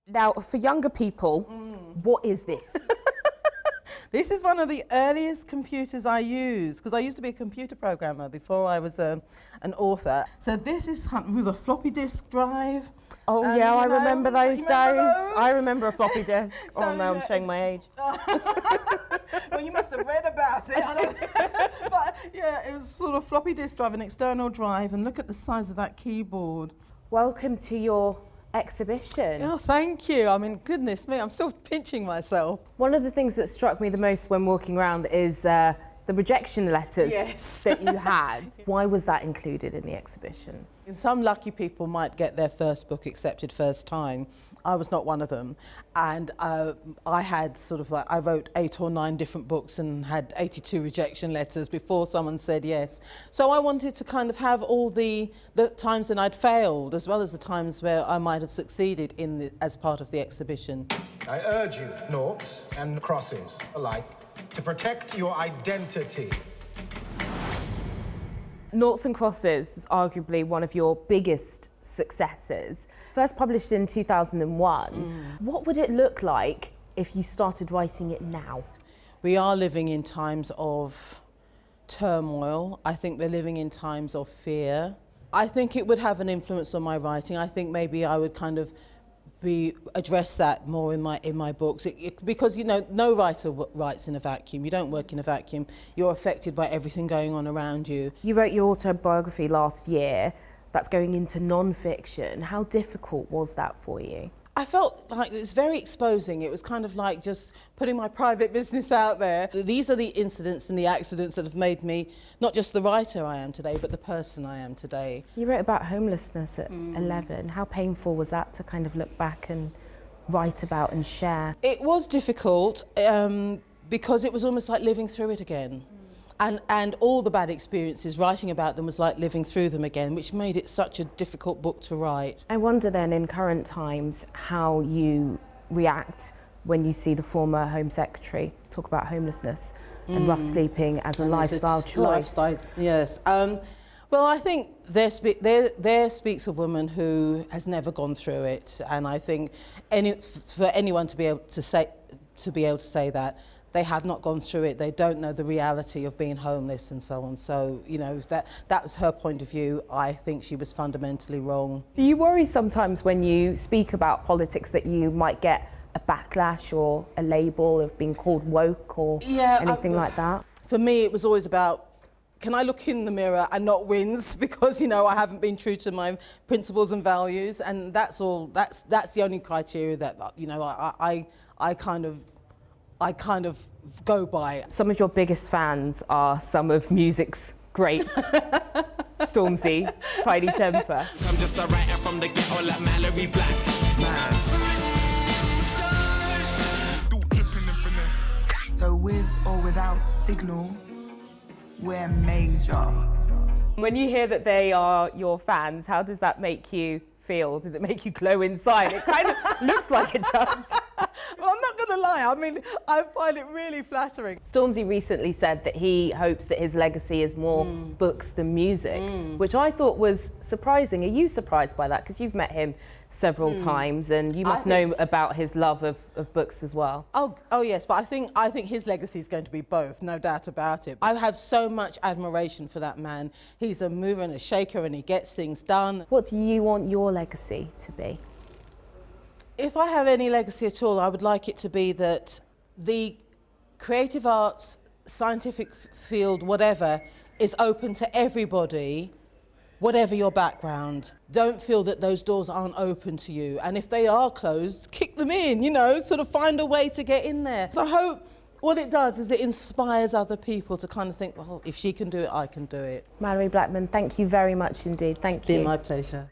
Now, for younger people, what is this? This is one of the earliest computers I used, because I used to be a computer programmer before I was an author. So this is with a floppy disk drive. Oh yeah, I remember those days. I remember a floppy disk. So, oh no, I'm showing my age. Well, you must have read about it. But yeah, it was sort of floppy disk drive, an external drive, and look at the size of that keyboard. Welcome to your exhibition. Oh, thank you. I mean, goodness me, I'm still pinching myself. One of the things that struck me the most when walking around is the rejection letters that you had. Why was that included in the exhibition? Some lucky people might get their first book accepted first time. I was not one of them. And I had sort of like, I wrote 8 or 9 different books and had 82 rejection letters before someone said yes. So I wanted to kind of have all the times when I'd failed, as well as the times where I might have succeeded as part of the exhibition. I urge you, Noughts and Crosses alike, to protect your identity. Noughts and Crosses was arguably one of your biggest successes. First published in 2001. What would it look like if you started writing it now? We are living in times of turmoil. I think we're living in times of fear. I think it would have an influence on my writing. I think maybe I would kind of address that more in my books, because you know, no writer writes in a vacuum. You don't work in a vacuum. You're affected by everything going on around you. You wrote your autobiography last year. That's going into non-fiction. How difficult was that for you? I felt like it was very exposing. It was kind of like just putting my private business out there. These are the incidents and the accidents that have made me not just the writer I am today, but the person I am today. You wrote about homelessness at 11. How painful was that to kind of look back and write about and share? It was difficult because it was almost like living through it again. And all the bad experiences, writing about them was like living through them again, which made it such a difficult book to write. I wonder then, in current times, how you react when you see the former Home Secretary talk about homelessness and rough sleeping as a lifestyle choice. Yes. Well, I think there speaks a woman who has never gone through it, and I think for anyone to be able to say that, they have not gone through it, they don't know the reality of being homeless and so on. So, you know, that was her point of view. I think she was fundamentally wrong. Do you worry sometimes when you speak about politics that you might get a backlash or a label of being called woke or anything like that? For me, it was always about, can I look in the mirror and not wince, because, you know, I haven't been true to my principles and values, and that's all. That's the only criteria that, you know, I kind of go by. Some of your biggest fans are some of music's greats. Stormzy, Tiny Temper. I'm just a writer from the ghetto like Malorie Blackman. So with or without signal, we're major. When you hear that they are your fans, how does that make you feel? Does it make you glow inside? It kind of looks like it does. Well, I'm not going to lie, I mean, I find it really flattering. Stormzy recently said that he hopes that his legacy is more books than music, which I thought was surprising. Are you surprised by that? Because you've met him several times and you must know about his love of books as well. Oh yes, but I think his legacy is going to be both, no doubt about it. I have so much admiration for that man. He's a mover and a shaker and he gets things done. What do you want your legacy to be? If I have any legacy at all, I would like it to be that the creative arts, scientific field, whatever, is open to everybody, whatever your background. Don't feel that those doors aren't open to you. And if they are closed, kick them in, you know, sort of find a way to get in there. So I hope what it does is it inspires other people to kind of think, well, if she can do it, I can do it. Malorie Blackman, thank you very much indeed. Thank you. It's been my pleasure.